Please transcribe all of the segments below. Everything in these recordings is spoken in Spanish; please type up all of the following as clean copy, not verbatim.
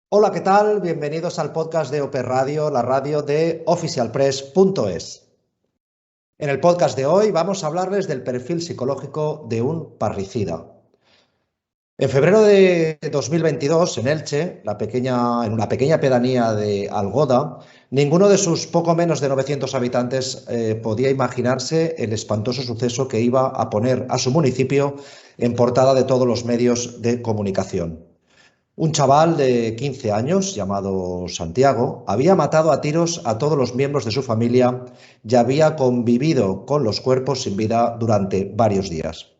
Hola, ¿qué tal? Bienvenidos al podcast de OP Radio, la radio de oficialpress.es. En el podcast de hoy vamos a hablarles del perfil psicológico de un parricida. En febrero de 2022, en Elche, en una pequeña pedanía de Algoda, ninguno de sus poco menos de 900 habitantes podía imaginarse el espantoso suceso que iba a poner a su municipio en portada de todos los medios de comunicación. Un chaval de 15 años, llamado Santiago, había matado a tiros a todos los miembros de su familia y había convivido con los cuerpos sin vida durante varios días.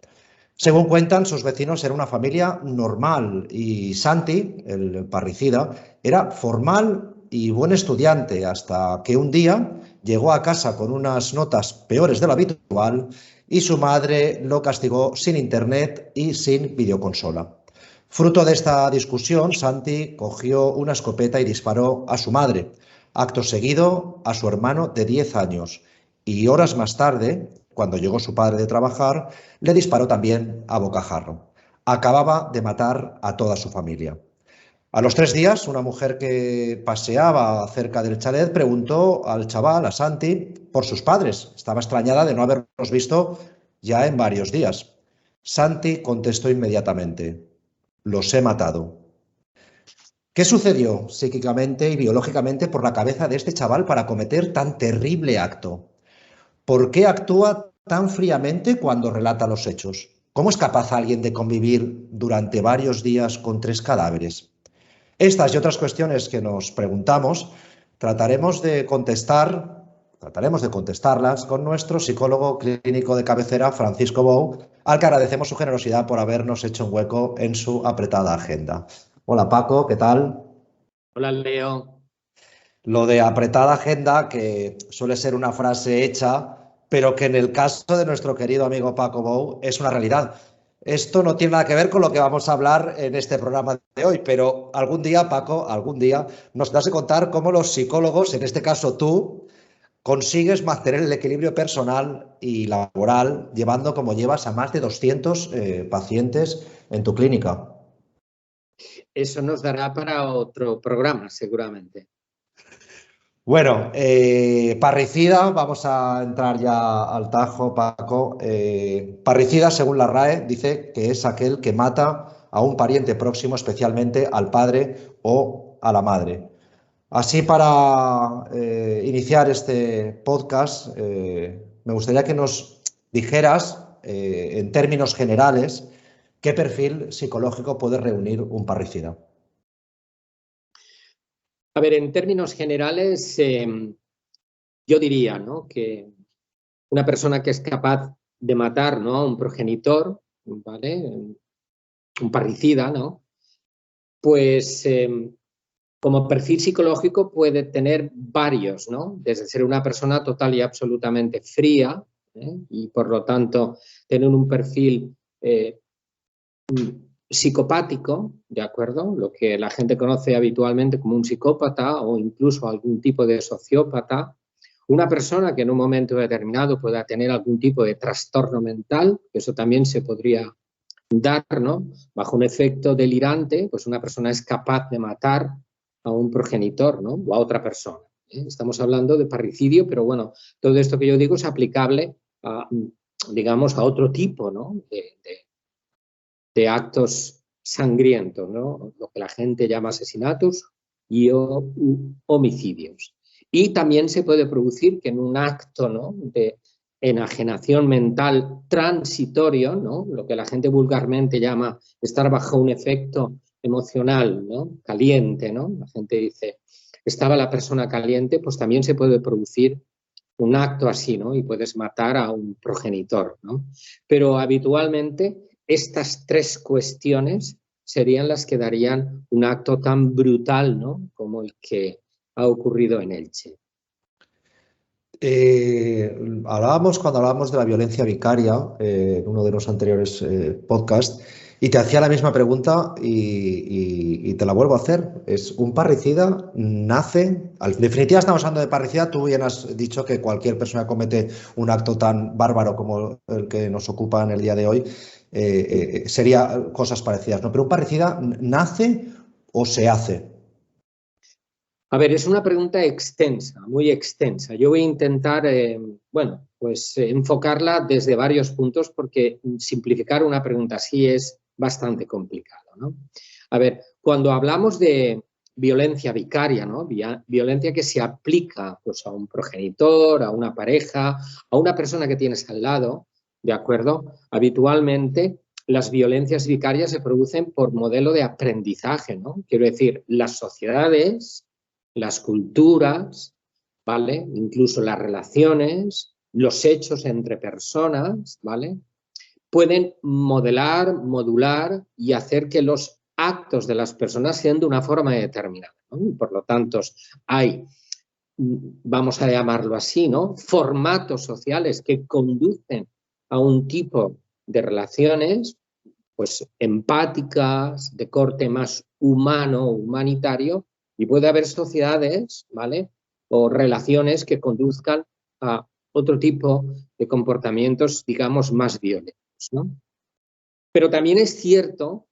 Según cuentan, sus vecinos era una familia normal y Santi, el parricida, era formal y buen estudiante hasta que un día llegó a casa con unas notas peores de lo habitual y su madre lo castigó sin internet y sin videoconsola. Fruto de esta discusión, Santi cogió una escopeta y disparó a su madre, acto seguido a su hermano de 10 años y horas más tarde, cuando llegó su padre de trabajar, le disparó también a bocajarro. Acababa de matar a toda su familia. A los 3 días, una mujer que paseaba cerca del chalet preguntó al chaval, a Santi, por sus padres. Estaba extrañada de no haberlos visto ya en varios días. Santi contestó inmediatamente: los he matado. ¿Qué sucedió psíquicamente y biológicamente por la cabeza de este chaval para cometer tan terrible acto? ¿Por qué actúa tan fríamente cuando relata los hechos? ¿Cómo es capaz alguien de convivir durante varios días con 3 cadáveres? Estas y otras cuestiones que nos preguntamos trataremos de contestar, trataremos de contestarlas con nuestro psicólogo clínico de cabecera, Francisco Bou, al que agradecemos su generosidad por habernos hecho un hueco en su apretada agenda. Hola Paco, ¿qué tal? Hola Leo. Lo de apretada agenda, que suele ser una frase hecha, pero que en el caso de nuestro querido amigo Paco Bou es una realidad. Esto no tiene nada que ver con lo que vamos a hablar en este programa de hoy, pero algún día, Paco, algún día nos das de contar cómo los psicólogos, en este caso tú, consigues mantener el equilibrio personal y laboral, llevando como llevas a más de 200 pacientes en tu clínica. Eso nos dará para otro programa, seguramente. Bueno, parricida, vamos a entrar ya al tajo, Paco. Parricida, según la RAE, dice que es aquel que mata a un pariente próximo, especialmente al padre o a la madre. Así, para iniciar este podcast, me gustaría que nos dijeras, en términos generales, qué perfil psicológico puede reunir un parricida. A ver, en términos generales, yo diría, ¿no?, que una persona que es capaz de matar, ¿no?, a un progenitor, ¿vale?, un parricida, ¿no?, pues como perfil psicológico puede tener varios, ¿no?, desde ser una persona total y absolutamente fría, y por lo tanto tener un perfil psicopático, ¿de acuerdo? Lo que la gente conoce habitualmente como un psicópata o incluso algún tipo de sociópata. Una persona que en un momento determinado pueda tener algún tipo de trastorno mental, eso también se podría dar, ¿no? Bajo un efecto delirante, pues una persona es capaz de matar a un progenitor, ¿no?, o a otra persona. Estamos hablando de parricidio, pero bueno, todo esto que yo digo es aplicable a, digamos, a otro tipo, ¿no?, de actos sangrientos, ¿no?, lo que la gente llama asesinatos y homicidios. Y también se puede producir que en un acto, ¿no?, de enajenación mental transitorio, ¿no?, lo que la gente vulgarmente llama estar bajo un efecto emocional, ¿no?, caliente, ¿no? La gente dice, estaba la persona caliente, pues también se puede producir un acto así, ¿no?, y puedes matar a un progenitor, ¿no? Pero habitualmente estas tres cuestiones serían las que darían un acto tan brutal, ¿no?, como el que ha ocurrido en Elche. Cuando hablábamos de la violencia vicaria, en uno de los anteriores podcasts, y te hacía la misma pregunta y te la vuelvo a hacer. ¿Es un parricida nace? En definitiva estamos hablando de parricida. Tú bien has dicho que cualquier persona que comete un acto tan bárbaro como el que nos ocupa en el día de hoy sería cosas parecidas, ¿no? Pero un parricida nace o se hace. A ver, es una pregunta extensa, muy extensa. Yo voy a intentar, bueno, pues enfocarla desde varios puntos porque simplificar una pregunta así es bastante complicado, ¿no? A ver, cuando hablamos de violencia vicaria, ¿no? Violencia que se aplica pues, a un progenitor, a una pareja, a una persona que tienes al lado, ¿de acuerdo? Habitualmente las violencias vicarias se producen por modelo de aprendizaje, ¿no? Quiero decir, las sociedades, las culturas, ¿vale? Incluso las relaciones, los hechos entre personas, ¿vale? Pueden modelar, modular y hacer que los actos de las personas sean de una forma determinada, ¿no? Y por lo tanto, hay, vamos a llamarlo así, ¿no? Formatos sociales que conducen a un tipo de relaciones pues empáticas, de corte más humano, humanitario, y puede haber sociedades, ¿vale? O relaciones que conduzcan a otro tipo de comportamientos, digamos, más violentos, ¿no? Pero también es cierto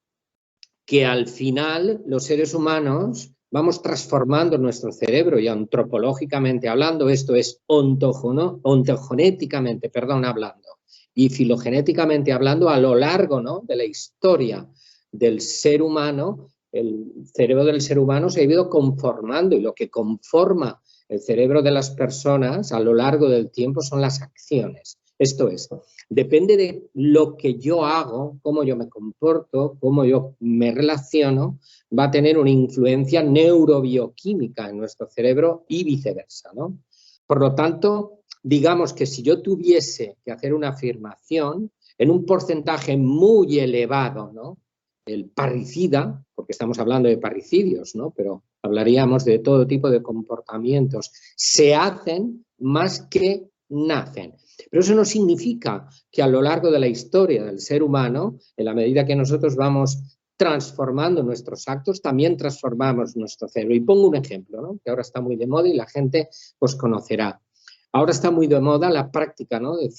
que al final los seres humanos vamos transformando nuestro cerebro y antropológicamente hablando, esto es ontogenéticamente, perdón, hablando, y filogenéticamente hablando a lo largo, ¿no?, de la historia del ser humano, el cerebro del ser humano se ha ido conformando y lo que conforma el cerebro de las personas a lo largo del tiempo son las acciones. Esto es, depende de lo que yo hago, cómo yo me comporto, cómo yo me relaciono, va a tener una influencia neurobioquímica en nuestro cerebro y viceversa, ¿no? Por lo tanto, digamos que si yo tuviese que hacer una afirmación en un porcentaje muy elevado, ¿no?, el parricida, porque estamos hablando de parricidios, ¿no?, pero hablaríamos de todo tipo de comportamientos, se hacen más que nacen. Pero eso no significa que a lo largo de la historia del ser humano, en la medida que nosotros vamos transformando nuestros actos, también transformamos nuestro cerebro. Y pongo un ejemplo, ¿no?, que ahora está muy de moda y la gente pues conocerá. Ahora está muy de moda la práctica, ¿no?, de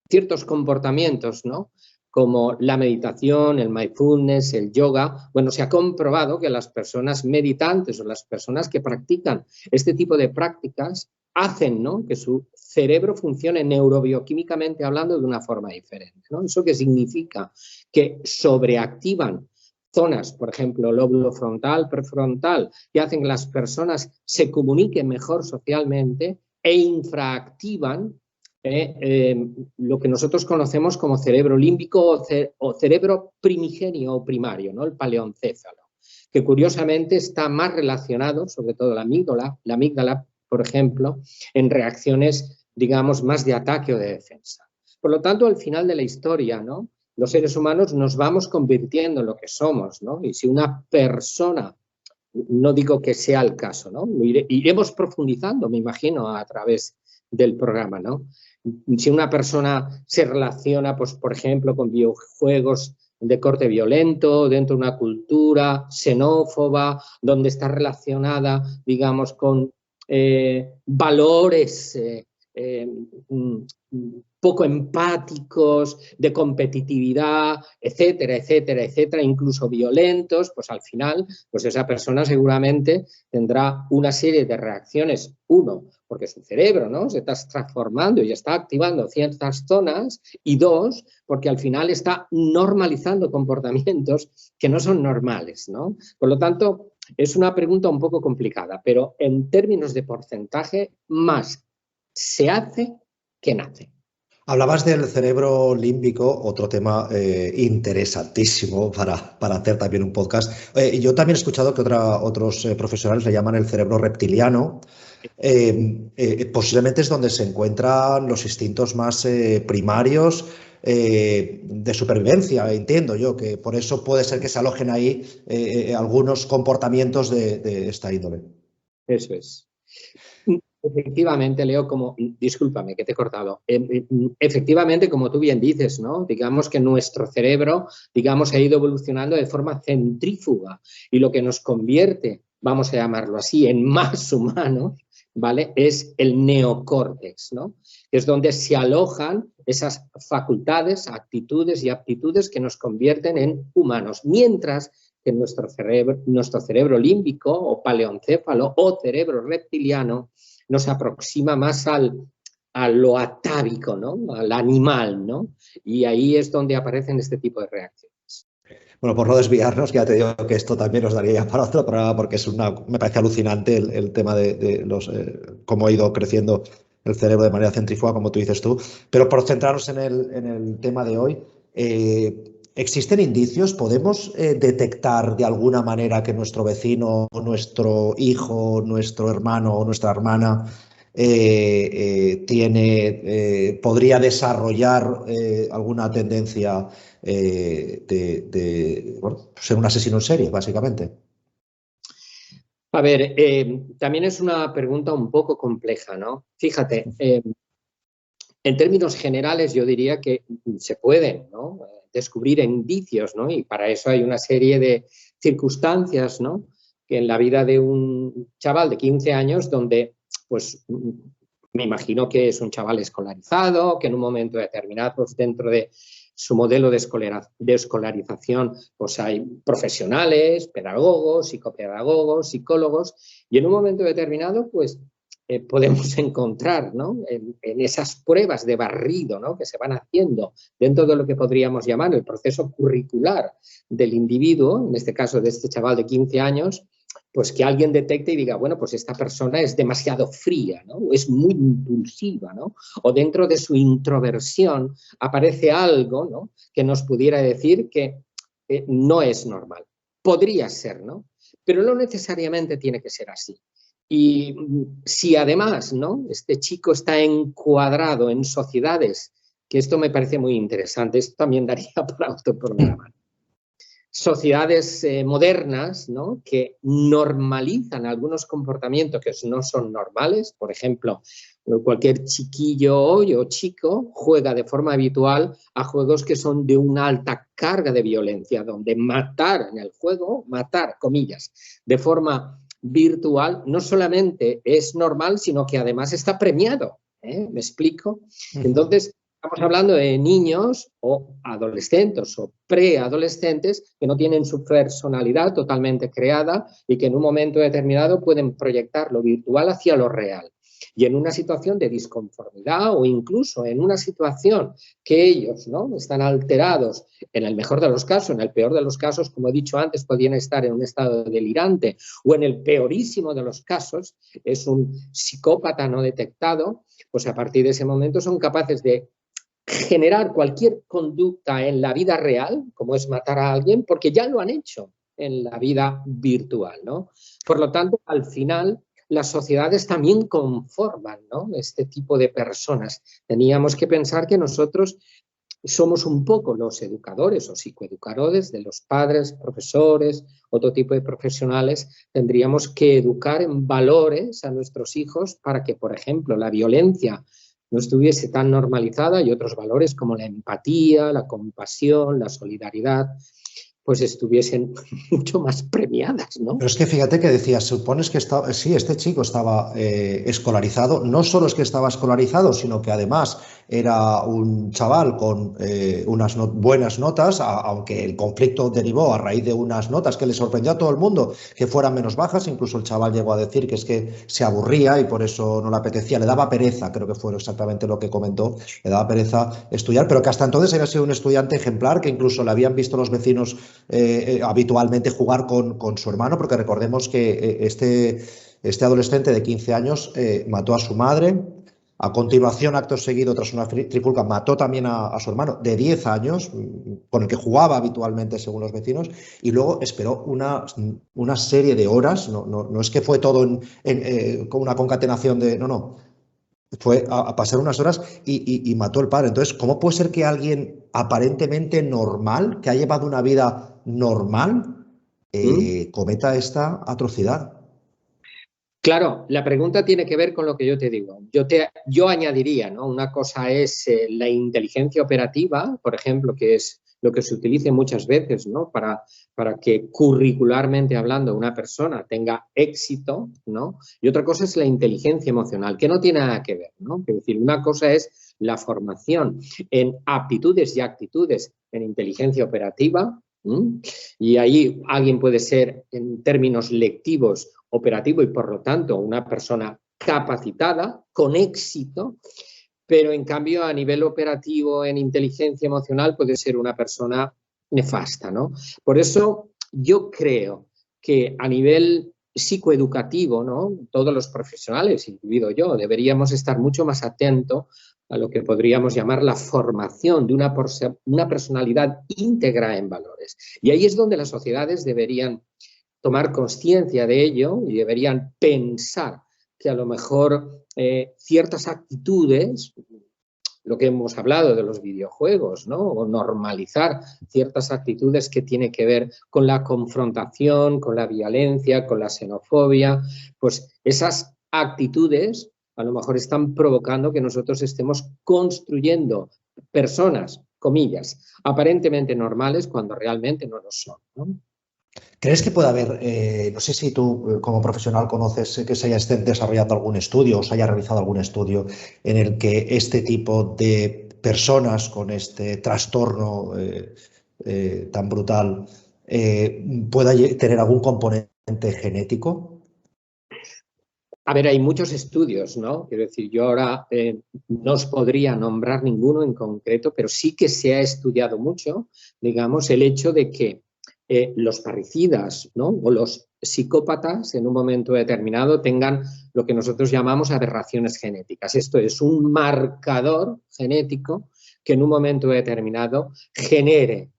ciertos comportamientos, ¿no?, como la meditación, el mindfulness, el yoga. Bueno, se ha comprobado que las personas meditantes o las personas que practican este tipo de prácticas hacen, ¿no?, que su cerebro funcione neurobioquímicamente hablando de una forma diferente, ¿no? ¿Eso qué significa? Que sobreactivan zonas, por ejemplo, lóbulo frontal, prefrontal, que hacen que las personas se comuniquen mejor socialmente e infraactivan lo que nosotros conocemos como cerebro límbico o cerebro primigenio o primario, ¿no?, el paleoncéfalo, que curiosamente está más relacionado, sobre todo la amígdala, por ejemplo, en reacciones, digamos, más de ataque o de defensa. Por lo tanto, al final de la historia, ¿no?, los seres humanos nos vamos convirtiendo en lo que somos, ¿no? Y si una persona, no digo que sea el caso, ¿no?, iremos profundizando, me imagino, a través del programa, ¿no? Si una persona se relaciona, pues, por ejemplo, con videojuegos de corte violento, dentro de una cultura xenófoba, donde está relacionada, digamos, con valores poco empáticos, de competitividad, etcétera, etcétera, etcétera, incluso violentos, pues al final, pues esa persona seguramente tendrá una serie de reacciones. Uno, porque su cerebro, ¿no?, se está transformando y está activando ciertas zonas, y dos, porque al final está normalizando comportamientos que no son normales, ¿no? Por lo tanto, es una pregunta un poco complicada, pero en términos de porcentaje, más se hace que nace. Hablabas del cerebro límbico, otro tema interesantísimo para hacer también un podcast. Yo también he escuchado que otros profesionales le llaman el cerebro reptiliano. Posiblemente es donde se encuentran los instintos más primarios de supervivencia, entiendo yo, que por eso puede ser que se alojen ahí algunos comportamientos de esta índole. Eso es. Efectivamente, Leo, discúlpame que te he cortado, efectivamente, como tú bien dices, ¿no?, digamos que nuestro cerebro, digamos, ha ido evolucionando de forma centrífuga y lo que nos convierte, vamos a llamarlo así, en más humanos, ¿vale?, es el neocórtex, ¿no?, que es donde se alojan esas facultades, actitudes y aptitudes que nos convierten en humanos, mientras que nuestro cerebro límbico o paleoencéfalo o cerebro reptiliano nos aproxima más a lo atávico, ¿no? Al animal, ¿no? Y ahí es donde aparecen este tipo de reacciones. Bueno, por no desviarnos, ya te digo que esto también nos daría ya para otro programa porque me parece alucinante el tema de cómo ha ido creciendo el cerebro de manera centrífuga, como tú dices tú. Pero por centrarnos en el tema de hoy, ¿existen indicios? ¿Podemos detectar de alguna manera que nuestro vecino, nuestro hijo, nuestro hermano o nuestra hermana podría desarrollar alguna tendencia bueno, ser un asesino en serie, básicamente? A ver, también es una pregunta un poco compleja, ¿no? Fíjate, en términos generales yo diría que se pueden, ¿no?, descubrir indicios, ¿no? Y para eso hay una serie de circunstancias, ¿no?, que en la vida de un chaval de 15 años donde, pues, me imagino que es un chaval escolarizado, que en un momento determinado, pues, dentro de su modelo de escolarización, pues hay profesionales, pedagogos, psicopedagogos, psicólogos, y en un momento determinado, pues, podemos encontrar, ¿no?, en esas pruebas de barrido, ¿no?, que se van haciendo dentro de lo que podríamos llamar el proceso curricular del individuo, en este caso de este chaval de 15 años, pues que alguien detecte y diga, bueno, pues esta persona es demasiado fría, ¿no?, o es muy impulsiva, ¿no?, o dentro de su introversión aparece algo, ¿no?, que nos pudiera decir que no es normal. Podría ser, ¿no?, pero no necesariamente tiene que ser así. Y si además, ¿no?, este chico está encuadrado en sociedades, que esto me parece muy interesante, esto también daría para otro programa. Sociedades modernas, ¿no?, que normalizan algunos comportamientos que no son normales. Por ejemplo, cualquier chiquillo hoy o chico juega de forma habitual a juegos que son de una alta carga de violencia, donde matar en el juego, matar, comillas, de forma virtual, no solamente es normal, sino que además está premiado. ¿Me explico? Entonces, estamos hablando de niños o adolescentes o preadolescentes que no tienen su personalidad totalmente creada y que en un momento determinado pueden proyectar lo virtual hacia lo real. Y en una situación de disconformidad o incluso en una situación que ellos, ¿no?, están alterados, en el mejor de los casos, en el peor de los casos, como he dicho antes, podrían estar en un estado delirante, o en el peorísimo de los casos, es un psicópata no detectado, pues a partir de ese momento son capaces de generar cualquier conducta en la vida real, como es matar a alguien, porque ya lo han hecho en la vida virtual, ¿no? Por lo tanto, al final, las sociedades también conforman, ¿no?, este tipo de personas. Teníamos que pensar que nosotros somos un poco los educadores o psicoeducadores de los padres, profesores, otro tipo de profesionales. Tendríamos que educar en valores a nuestros hijos para que, por ejemplo, la violencia no estuviese tan normalizada y otros valores como la empatía, la compasión, la solidaridad, pues estuviesen mucho más premiadas, ¿no? Pero es que fíjate que decías, supones que sí, este chico estaba escolarizado. No solo es que estaba escolarizado, sino que además era un chaval con unas buenas notas, aunque el conflicto derivó a raíz de unas notas que le sorprendió a todo el mundo que fueran menos bajas. Incluso el chaval llegó a decir que es que se aburría y por eso no le apetecía, le daba pereza, creo que fue exactamente lo que comentó, le daba pereza estudiar, pero que hasta entonces había sido un estudiante ejemplar, que incluso le habían visto los vecinos habitualmente jugar con su hermano, porque recordemos que este adolescente de 15 años mató a su madre. A continuación, acto seguido, tras una trifulca, mató también a su hermano de 10 años, con el que jugaba habitualmente, según los vecinos, y luego esperó una serie de horas. No es que fue todo con una concatenación de... No. Fue a pasar unas horas y mató al padre. Entonces, ¿cómo puede ser que alguien aparentemente normal, que ha llevado una vida normal, cometa esta atrocidad? Claro, la pregunta tiene que ver con lo que yo te digo. Yo añadiría, ¿no? Una cosa es la inteligencia operativa, por ejemplo, que es lo que se utiliza muchas veces, ¿no?, para que curricularmente hablando una persona tenga éxito, ¿no? Y otra cosa es la inteligencia emocional, que no tiene nada que ver, ¿no? Es decir, una cosa es la formación en aptitudes y actitudes en inteligencia operativa, Y ahí alguien puede ser, en términos lectivos, operativo y, por lo tanto, una persona capacitada, con éxito, pero en cambio a nivel operativo, en inteligencia emocional, puede ser una persona nefasta, ¿no? Por eso yo creo que a nivel psicoeducativo, ¿no? Todos los profesionales, incluido yo, deberíamos estar mucho más atentos a lo que podríamos llamar la formación de una personalidad íntegra en valores. Y ahí es donde las sociedades deberían tomar conciencia de ello y deberían pensar que a lo mejor ciertas actitudes, lo que hemos hablado de los videojuegos, ¿no? O normalizar ciertas actitudes que tienen que ver con la confrontación, con la violencia, con la xenofobia, pues esas actitudes a lo mejor están provocando que nosotros estemos construyendo personas, comillas, aparentemente normales cuando realmente no lo son, ¿no? ¿Crees que puede haber, no sé si tú como profesional conoces que se haya desarrollado algún estudio o se haya realizado algún estudio en el que este tipo de personas con este trastorno tan brutal pueda tener algún componente genético? A ver, hay muchos estudios, ¿no? Quiero decir, yo ahora no os podría nombrar ninguno en concreto, pero sí que se ha estudiado mucho, digamos, el hecho de que los parricidas, ¿no? O los psicópatas en un momento determinado tengan lo que nosotros llamamos aberraciones genéticas. Esto es un marcador genético que en un momento determinado genere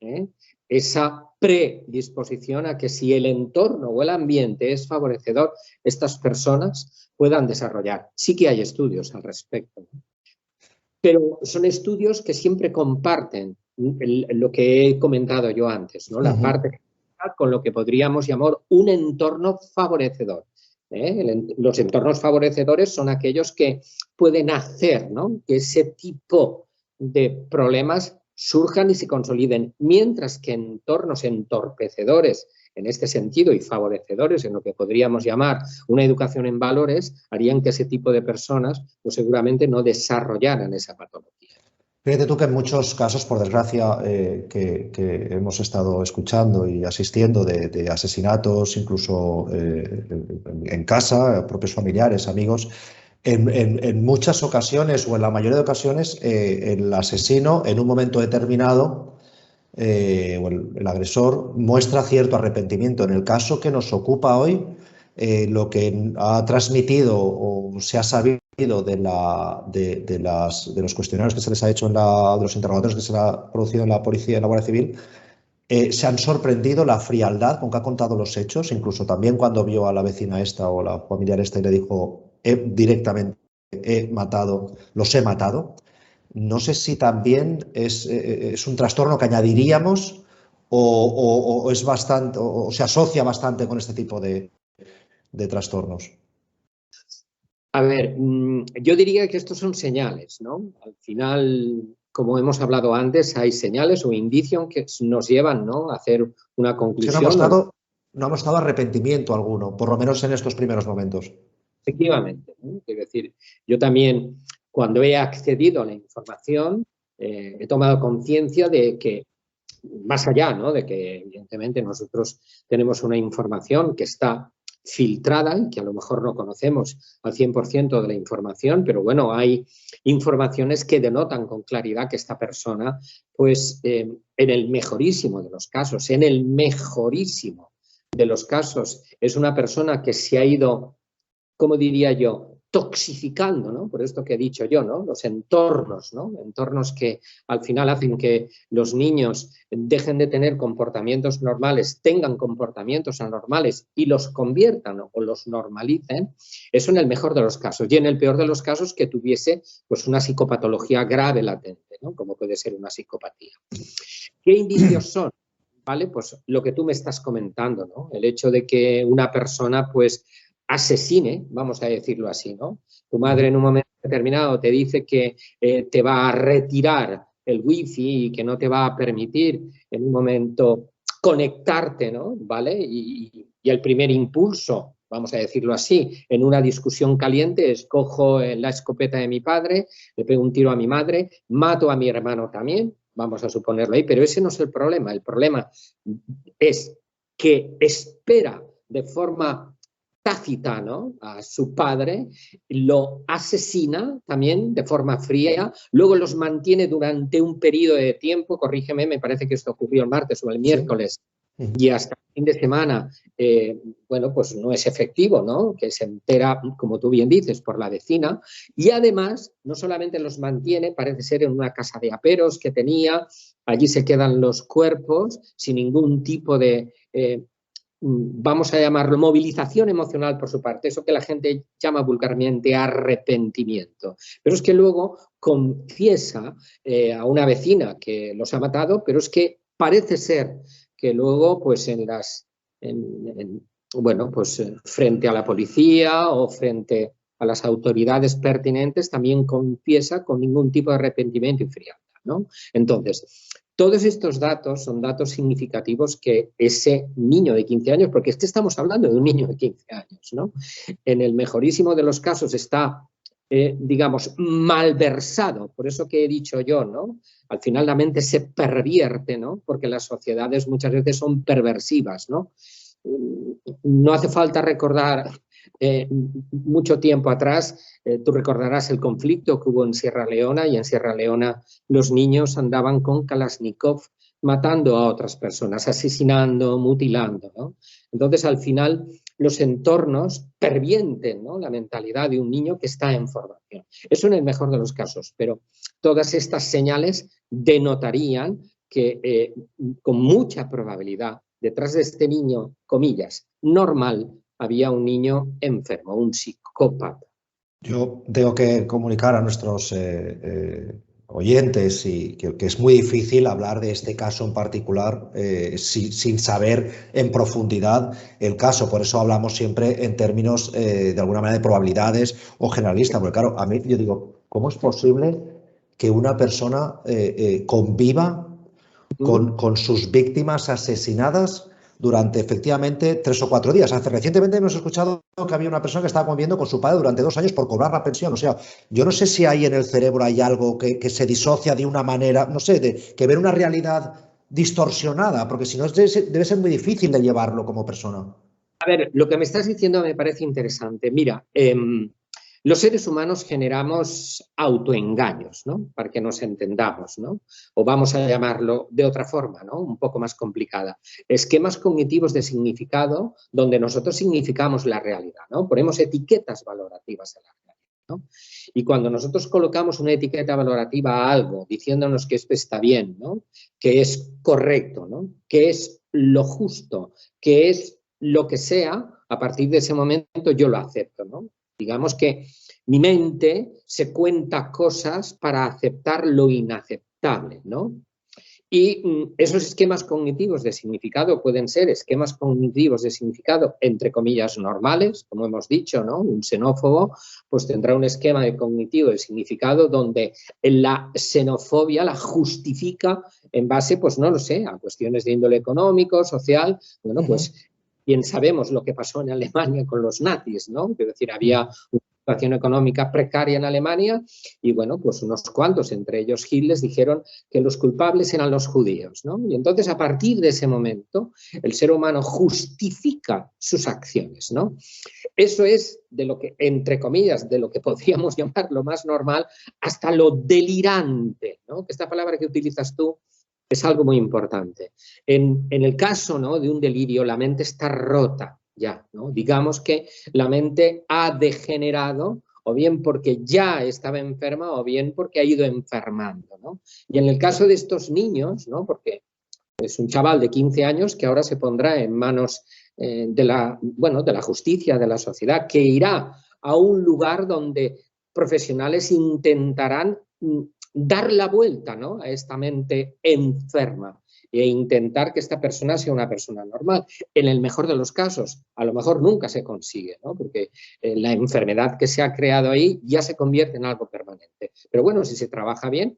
esa predisposición a que si el entorno o el ambiente es favorecedor, estas personas puedan desarrollar. Sí que hay estudios al respecto, pero son estudios que siempre comparten lo que he comentado yo antes, ¿no? La parte con lo que podríamos llamar un entorno favorecedor. Los entornos favorecedores son aquellos que pueden hacer, ¿no? Que ese tipo de problemas surjan y se consoliden, mientras que entornos entorpecedores en este sentido y favorecedores en lo que podríamos llamar una educación en valores, harían que ese tipo de personas pues seguramente no desarrollaran esa patología. Fíjate tú que en muchos casos, por desgracia, que hemos estado escuchando y asistiendo de asesinatos, incluso en casa, propios familiares, amigos, en muchas ocasiones o en la mayoría de ocasiones el asesino en un momento determinado o el agresor muestra cierto arrepentimiento. En el caso que nos ocupa hoy, lo que ha transmitido o se ha sabido de los cuestionarios que se les ha hecho, de los interrogatorios que se ha producido en la policía, en la Guardia Civil, se han sorprendido la frialdad con que ha contado los hechos, incluso también cuando vio a la vecina esta o la familiar esta y le dijo directamente, los he matado. No sé si también es un trastorno que añadiríamos o es bastante, o se asocia bastante con este tipo de trastornos. A ver, yo diría que estos son señales, ¿no? Al final, como hemos hablado antes, hay señales o indicios que nos llevan, ¿no? A hacer una conclusión. Es que no ha mostrado arrepentimiento alguno, por lo menos en estos primeros momentos. Efectivamente, ¿no? Es decir, yo también, cuando he accedido a la información, he tomado conciencia de que, más allá, ¿no? De que evidentemente nosotros tenemos una información que está filtrada y que a lo mejor no conocemos al 100% de la información, pero bueno, hay informaciones que denotan con claridad que esta persona, pues en el mejorísimo de los casos, es una persona que se ha ido, ¿cómo diría yo?, toxificando, ¿no? Por esto que he dicho yo, ¿no? Los entornos, ¿no? Entornos que al final hacen que los niños dejen de tener comportamientos normales, tengan comportamientos anormales y los conviertan o los normalicen. Eso en el mejor de los casos. Y en el peor de los casos que tuviese pues una psicopatología grave latente, ¿no? Como puede ser una psicopatía. ¿Qué indicios son? ¿Vale? Pues lo que tú me estás comentando, ¿no? El hecho de que una persona pues asesine, vamos a decirlo así, ¿no? Tu madre en un momento determinado te dice que te va a retirar el wifi y que no te va a permitir en un momento conectarte, ¿no? ¿Vale? Y el primer impulso, vamos a decirlo así, en una discusión caliente es cojo la escopeta de mi padre, le pego un tiro a mi madre, mato a mi hermano también, vamos a suponerlo ahí, pero ese no es el problema. El problema es que espera de forma tácita, ¿no?, a su padre, lo asesina también de forma fría, luego los mantiene durante un periodo de tiempo, corrígeme, me parece que esto ocurrió el martes o el miércoles, sí. Y hasta el fin de semana, bueno, pues no es efectivo, ¿no?, que se entera, como tú bien dices, por la vecina, y además no solamente los mantiene, parece ser en una casa de aperos que tenía, allí se quedan los cuerpos sin ningún tipo de vamos a llamarlo movilización emocional por su parte, eso que la gente llama vulgarmente arrepentimiento. Pero es que luego confiesa a una vecina que los ha matado, pero es que parece ser que luego, pues bueno, pues frente a la policía o frente a las autoridades pertinentes, también confiesa con ningún tipo de arrepentimiento y frialdad, ¿no? Entonces, todos estos datos son datos significativos que ese niño de 15 años, porque es que estamos hablando de un niño de 15 años, ¿no?, en el mejorísimo de los casos está, digamos, malversado, por eso que he dicho yo, ¿no?, al final la mente se pervierte, ¿no?, porque las sociedades muchas veces son perversivas, ¿no? No hace falta recordar mucho tiempo atrás, tú recordarás el conflicto que hubo en Sierra Leona, y en Sierra Leona los niños andaban con Kalashnikov matando a otras personas, asesinando, mutilando, ¿no? Entonces, al final, los entornos pervienten, ¿no?, la mentalidad de un niño que está en formación. Eso en el mejor de los casos, pero todas estas señales denotarían que con mucha probabilidad detrás de este niño, comillas, normal, había un niño enfermo, un psicópata. Yo tengo que comunicar a nuestros oyentes que es muy difícil hablar de este caso en particular sin saber en profundidad el caso. Por eso hablamos siempre en términos de alguna manera de probabilidades o generalista. Porque claro, a mí yo digo, ¿cómo es posible que una persona conviva con sus víctimas asesinadas durante efectivamente 3 o 4 días? Recientemente hemos escuchado que había una persona que estaba conviviendo con su padre durante 2 años por cobrar la pensión. O sea, yo no sé si ahí en el cerebro hay algo que se disocia de una manera, no sé, que ver una realidad distorsionada, porque si no debe ser muy difícil de llevarlo como persona. A ver, lo que me estás diciendo me parece interesante. Mira, los seres humanos generamos autoengaños, ¿no?, para que nos entendamos, ¿no? O vamos a llamarlo de otra forma, ¿no?, un poco más complicada. Esquemas cognitivos de significado donde nosotros significamos la realidad, ¿no? Ponemos etiquetas valorativas a la realidad, ¿no? Y cuando nosotros colocamos una etiqueta valorativa a algo, diciéndonos que esto está bien, ¿no?, que es correcto, ¿no?, que es lo justo, que es lo que sea, a partir de ese momento yo lo acepto, ¿no? Digamos que mi mente se cuenta cosas para aceptar lo inaceptable, ¿no? Y esos esquemas cognitivos de significado pueden ser esquemas cognitivos de significado, entre comillas, normales, como hemos dicho, ¿no? Un xenófobo pues tendrá un esquema cognitivo de significado donde la xenofobia la justifica en base, pues no lo sé, a cuestiones de índole económico, social. Bueno, pues bien sabemos lo que pasó en Alemania con los nazis, ¿no? Es decir, había una situación económica precaria en Alemania y, bueno, pues unos cuantos, entre ellos Hitler, dijeron que los culpables eran los judíos, ¿no? Y entonces, a partir de ese momento, el ser humano justifica sus acciones, ¿no? Eso es de lo que, entre comillas, de lo que podríamos llamar lo más normal hasta lo delirante, ¿no? Que esta palabra que utilizas tú es algo muy importante. En el caso, ¿no?, de un delirio, la mente está rota ya, ¿no? Digamos que la mente ha degenerado, o bien porque ya estaba enferma o bien porque ha ido enfermando, ¿no? Y en el caso de estos niños, ¿no?, porque es un chaval de 15 años que ahora se pondrá en manos de la justicia, de la sociedad, que irá a un lugar donde profesionales intentarán dar la vuelta, ¿no?, a esta mente enferma e intentar que esta persona sea una persona normal. En el mejor de los casos, a lo mejor nunca se consigue, ¿no?, porque la enfermedad que se ha creado ahí ya se convierte en algo permanente. Pero bueno, si se trabaja bien,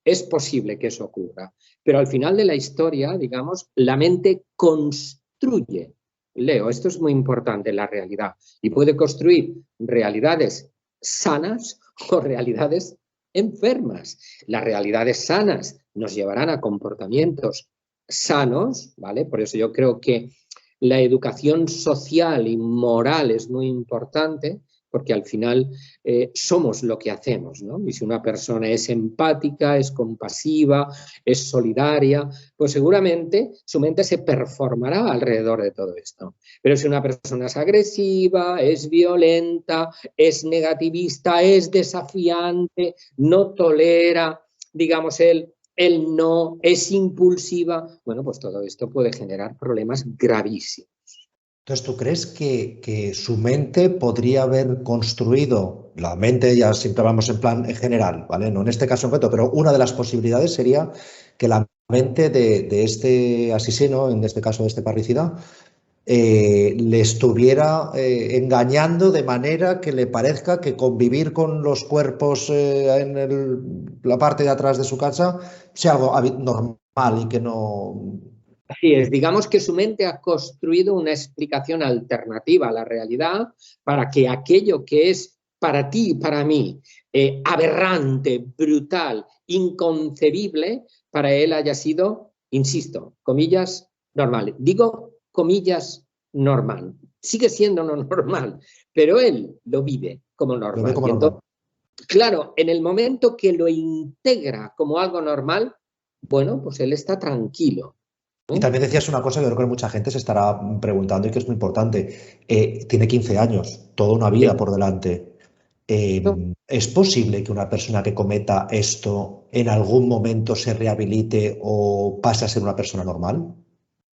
es posible que eso ocurra. Pero al final de la historia, digamos, la mente construye. Leo, esto es muy importante, la realidad. Y puede construir realidades sanas o realidades enfermas. Las realidades sanas nos llevarán a comportamientos sanos, ¿vale? Por eso yo creo que la educación social y moral es muy importante, porque al final somos lo que hacemos, ¿no? Y si una persona es empática, es compasiva, es solidaria, pues seguramente su mente se performará alrededor de todo esto. Pero si una persona es agresiva, es violenta, es negativista, es desafiante, no tolera, digamos, el no, es impulsiva, bueno, pues todo esto puede generar problemas gravísimos. Entonces, ¿tú crees que su mente podría haber construido, la mente ya siempre hablamos en plan en general, ¿vale? No en este caso en concreto, pero una de las posibilidades sería que la mente de este asesino, en este caso de este parricida, le estuviera engañando de manera que le parezca que convivir con los cuerpos en la parte de atrás de su casa sea algo normal y que no... Así es, digamos que su mente ha construido una explicación alternativa a la realidad para que aquello que es para ti y para mí aberrante, brutal, inconcebible, para él haya sido, insisto, comillas, normal. Digo comillas, normal. Sigue siendo no normal, pero él lo vive como normal. Lo ve como normal. Claro, en el momento que lo integra como algo normal, bueno, pues él está tranquilo. Y también decías una cosa que creo que mucha gente se estará preguntando y que es muy importante. Tiene 15 años, toda una vida por delante. ¿Es posible que una persona que cometa esto en algún momento se rehabilite o pase a ser una persona normal?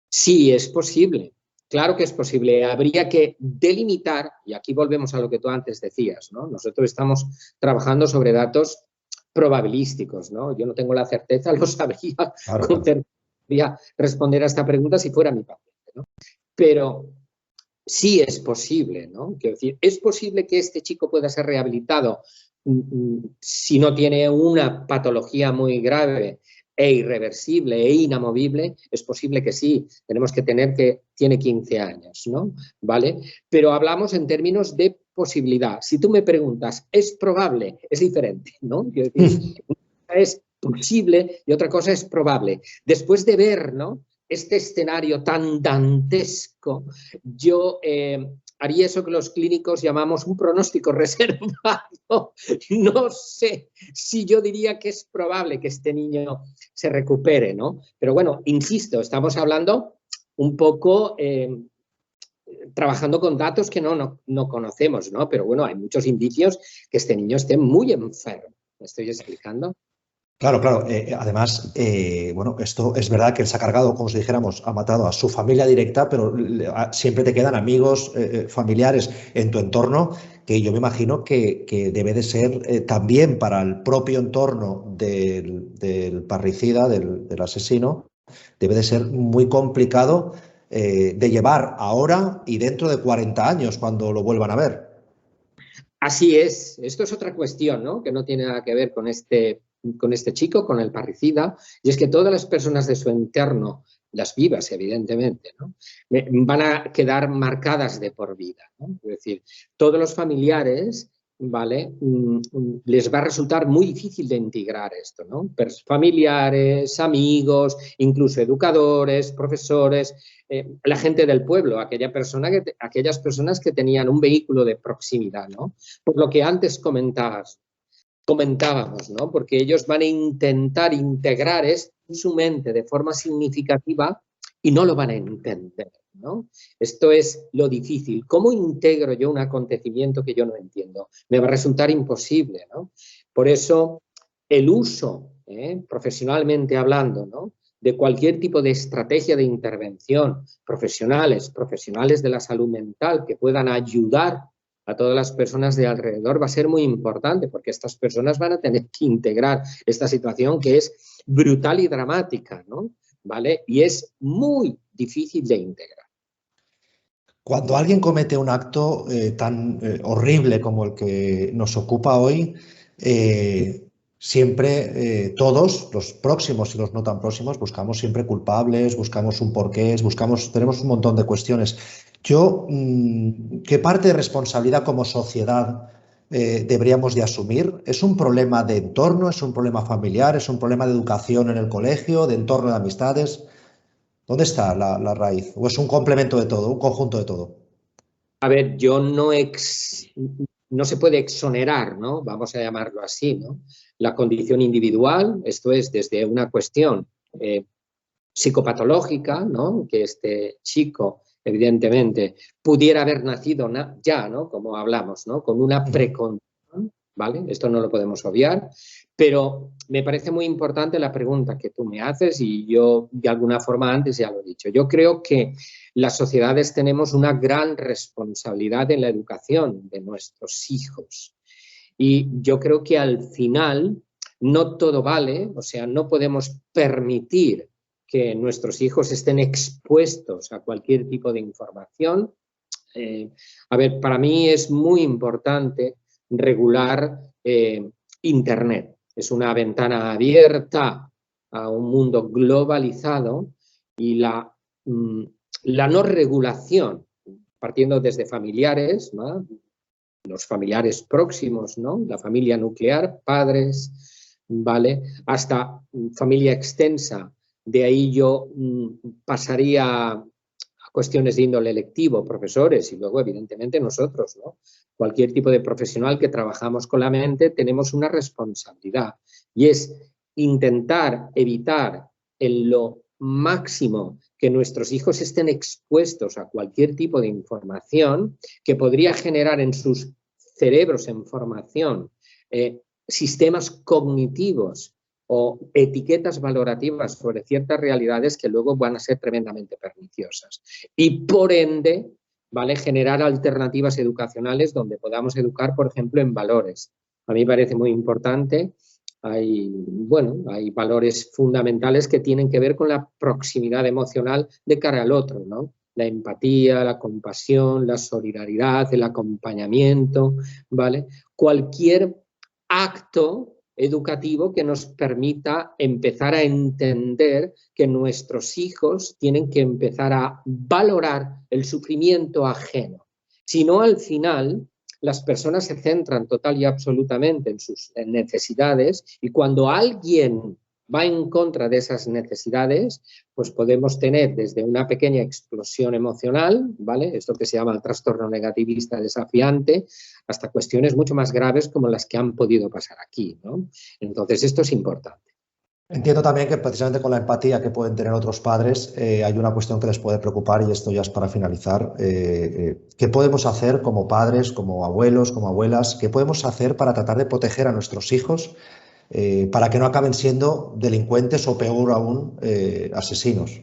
Sí, es posible. Claro que es posible. Habría que delimitar, y aquí volvemos a lo que tú antes decías, ¿no? Nosotros estamos trabajando sobre datos probabilísticos, ¿no? Yo no tengo la certeza, lo sabría con certeza responder a esta pregunta si fuera mi paciente, ¿no? Pero sí es posible, ¿no? Quiero decir, es posible que este chico pueda ser rehabilitado si no tiene una patología muy grave e irreversible e inamovible, es posible que sí. Tenemos que tener que tiene 15 años, ¿no? ¿Vale? Pero hablamos en términos de posibilidad. Si tú me preguntas, ¿es probable? Es diferente, ¿no? Quiero decir, es posible y otra cosa es probable. Después de ver, ¿no?, este escenario tan dantesco, yo haría eso que los clínicos llamamos un pronóstico reservado. No sé si yo diría que es probable que este niño se recupere, ¿no? Pero bueno, insisto, estamos hablando un poco trabajando con datos que no conocemos, ¿no? Pero bueno, hay muchos indicios que este niño esté muy enfermo. ¿Me estoy explicando? Claro, claro. Además, bueno, esto es verdad que él se ha cargado, como si dijéramos, ha matado a su familia directa, pero siempre te quedan amigos, familiares en tu entorno, que yo me imagino que debe de ser también para el propio entorno del parricida, del asesino, debe de ser muy complicado de llevar ahora y dentro de 40 años cuando lo vuelvan a ver. Así es. Esto es otra cuestión, ¿no?, que no tiene nada que ver con este chico, con el parricida, y es que todas las personas de su entorno, las vivas evidentemente, ¿no?, van a quedar marcadas de por vida, ¿no? Es decir, todos los familiares, ¿vale?, les va a resultar muy difícil de integrar esto, ¿no? Familiares, amigos, incluso educadores, profesores, la gente del pueblo, aquellas personas que tenían un vehículo de proximidad, ¿no? Por lo que antes comentábamos, ¿no? Porque ellos van a intentar integrar esto en su mente de forma significativa y no lo van a entender, ¿no? Esto es lo difícil. ¿Cómo integro yo un acontecimiento que yo no entiendo? Me va a resultar imposible, ¿no? Por eso el uso, profesionalmente hablando, ¿no?, de cualquier tipo de estrategia de intervención, profesionales de la salud mental que puedan ayudar a todas las personas de alrededor, va a ser muy importante, porque estas personas van a tener que integrar esta situación que es brutal y dramática, ¿no? ¿Vale? Y es muy difícil de integrar. Cuando alguien comete un acto tan horrible como el que nos ocupa hoy, siempre todos, los próximos y los no tan próximos, buscamos siempre culpables, buscamos un porqué, tenemos un montón de cuestiones. ¿Qué parte de responsabilidad como sociedad deberíamos de asumir? ¿Es un problema de entorno? ¿Es un problema familiar? ¿Es un problema de educación en el colegio? ¿De entorno de amistades? ¿Dónde está la raíz? ¿O es un complemento de todo, un conjunto de todo? A ver, no se puede exonerar, ¿no? Vamos a llamarlo así, ¿no? La condición individual, esto es desde una cuestión psicopatológica, ¿no? Que este chico, evidentemente, pudiera haber nacido ya, ¿no? Como hablamos, ¿no? Con una precondición, ¿vale? Esto no lo podemos obviar, pero me parece muy importante la pregunta que tú me haces y yo de alguna forma antes ya lo he dicho. Yo creo que las sociedades tenemos una gran responsabilidad en la educación de nuestros hijos y yo creo que al final no todo vale, o sea, no podemos permitir que nuestros hijos estén expuestos a cualquier tipo de información. A ver, para mí es muy importante regular Internet. Es una ventana abierta a un mundo globalizado y la no regulación, partiendo desde familiares, ¿no? Los familiares próximos, ¿no? La familia nuclear, padres, ¿vale? Hasta familia extensa. De ahí yo pasaría a cuestiones de índole electivo, profesores y luego, evidentemente, nosotros, ¿no? Cualquier tipo de profesional que trabajamos con la mente tenemos una responsabilidad y es intentar evitar en lo máximo que nuestros hijos estén expuestos a cualquier tipo de información que podría generar en sus cerebros en formación sistemas cognitivos o etiquetas valorativas sobre ciertas realidades que luego van a ser tremendamente perniciosas. Y por ende, ¿vale? Generar alternativas educacionales donde podamos educar, por ejemplo, en valores. A mí me parece muy importante. Hay valores fundamentales que tienen que ver con la proximidad emocional de cara al otro, ¿no? La empatía, la compasión, la solidaridad, el acompañamiento, ¿vale? Cualquier acto educativo que nos permita empezar a entender que nuestros hijos tienen que empezar a valorar el sufrimiento ajeno. Si no, al final, las personas se centran total y absolutamente en sus necesidades y cuando alguien va en contra de esas necesidades, pues podemos tener desde una pequeña explosión emocional, ¿vale? Esto que se llama el trastorno negativista desafiante, hasta cuestiones mucho más graves como las que han podido pasar aquí, ¿no? Entonces, esto es importante. Entiendo también que precisamente con la empatía que pueden tener otros padres hay una cuestión que les puede preocupar y esto ya es para finalizar. ¿Qué podemos hacer como padres, como abuelos, como abuelas? ¿Qué podemos hacer para tratar de proteger a nuestros hijos para que no acaben siendo delincuentes o peor aún, asesinos?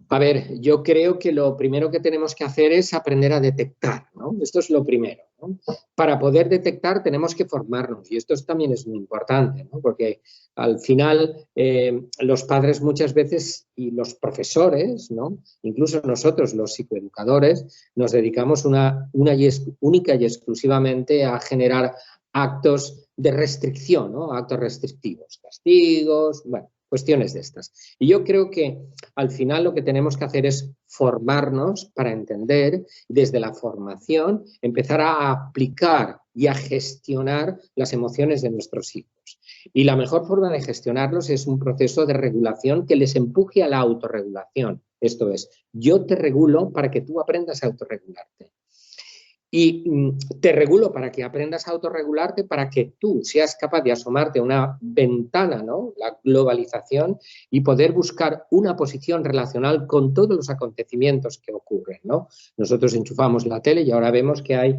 A ver, yo creo que lo primero que tenemos que hacer es aprender a detectar, ¿no? Esto es lo primero, ¿no? Para poder detectar tenemos que formarnos y esto también es muy importante, ¿no? Porque al final los padres muchas veces y los profesores, ¿no? Incluso nosotros los psicoeducadores nos dedicamos única y exclusivamente a generar actos de restricción, ¿no? Actos restrictivos, castigos, bueno, cuestiones de estas. Y yo creo que al final lo que tenemos que hacer es formarnos para entender, desde la formación, empezar a aplicar y a gestionar las emociones de nuestros hijos. Y la mejor forma de gestionarlos es un proceso de regulación que les empuje a la autorregulación. Esto es, yo te regulo para que tú aprendas a autorregularte. Y te regulo para que aprendas a autorregularte, para que tú seas capaz de asomarte a una ventana, ¿no? La globalización, y poder buscar una posición relacional con todos los acontecimientos que ocurren, ¿no? Nosotros enchufamos la tele y ahora vemos que hay,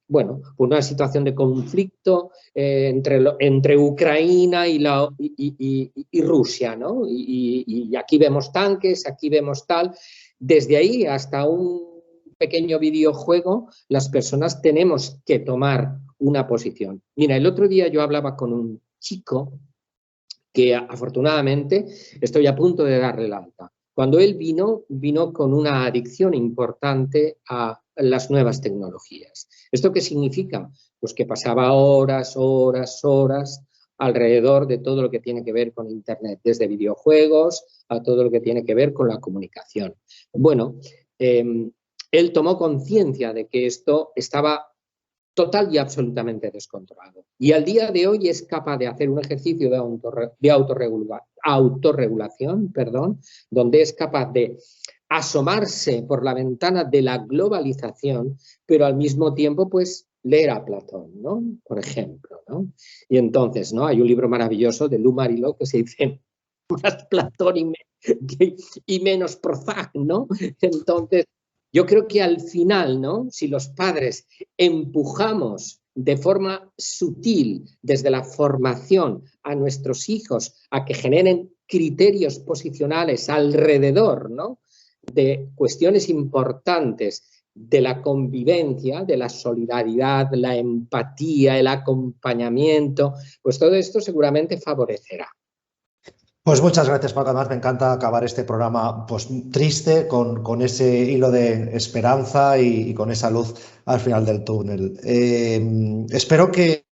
bueno, una situación de conflicto entre Ucrania y Rusia, ¿no? Y aquí vemos tanques, aquí vemos tal. Desde ahí hasta un pequeño videojuego, las personas tenemos que tomar una posición. Mira, el otro día yo hablaba con un chico que afortunadamente estoy a punto de darle la alta. Cuando él vino con una adicción importante a las nuevas tecnologías. ¿Esto qué significa? Pues que pasaba horas alrededor de todo lo que tiene que ver con Internet, desde videojuegos a todo lo que tiene que ver con la comunicación. Bueno, él tomó conciencia de que esto estaba total y absolutamente descontrolado. Y al día de hoy es capaz de hacer un ejercicio de autorregulación, donde es capaz de asomarse por la ventana de la globalización, pero al mismo tiempo, pues, leer a Platón, ¿no? Por ejemplo, ¿no? Y entonces, ¿no? Hay un libro maravilloso de Lou Mariló que se dice más Platón y menos Prozac, ¿no? Entonces, yo creo que al final, ¿no? Si los padres empujamos de forma sutil desde la formación a nuestros hijos a que generen criterios posicionales alrededor, ¿no? De cuestiones importantes de la convivencia, de la solidaridad, la empatía, el acompañamiento, pues todo esto seguramente favorecerá. Pues muchas gracias, Paco. Además, me encanta acabar este programa pues, triste, con ese hilo de esperanza y con esa luz al final del túnel. Espero que,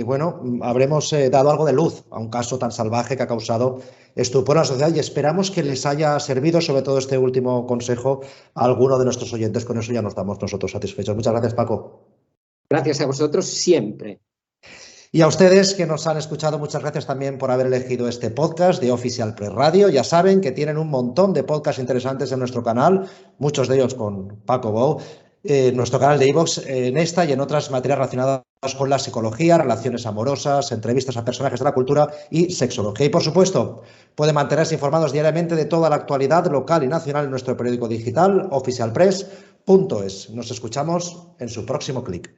bueno, habremos dado algo de luz a un caso tan salvaje que ha causado estupor en la sociedad y esperamos que les haya servido, sobre todo este último consejo, a alguno de nuestros oyentes. Con eso ya nos damos nosotros satisfechos. Muchas gracias, Paco. Gracias a vosotros siempre. Y a ustedes que nos han escuchado, muchas gracias también por haber elegido este podcast de Official Press Radio. Ya saben que tienen un montón de podcasts interesantes en nuestro canal, muchos de ellos con Paco Bou, en nuestro canal de iVoox, en esta y en otras materias relacionadas con la psicología, relaciones amorosas, entrevistas a personajes de la cultura y sexología. Y, por supuesto, pueden mantenerse informados diariamente de toda la actualidad local y nacional en nuestro periódico digital, oficialpress.es. Nos escuchamos en su próximo clic.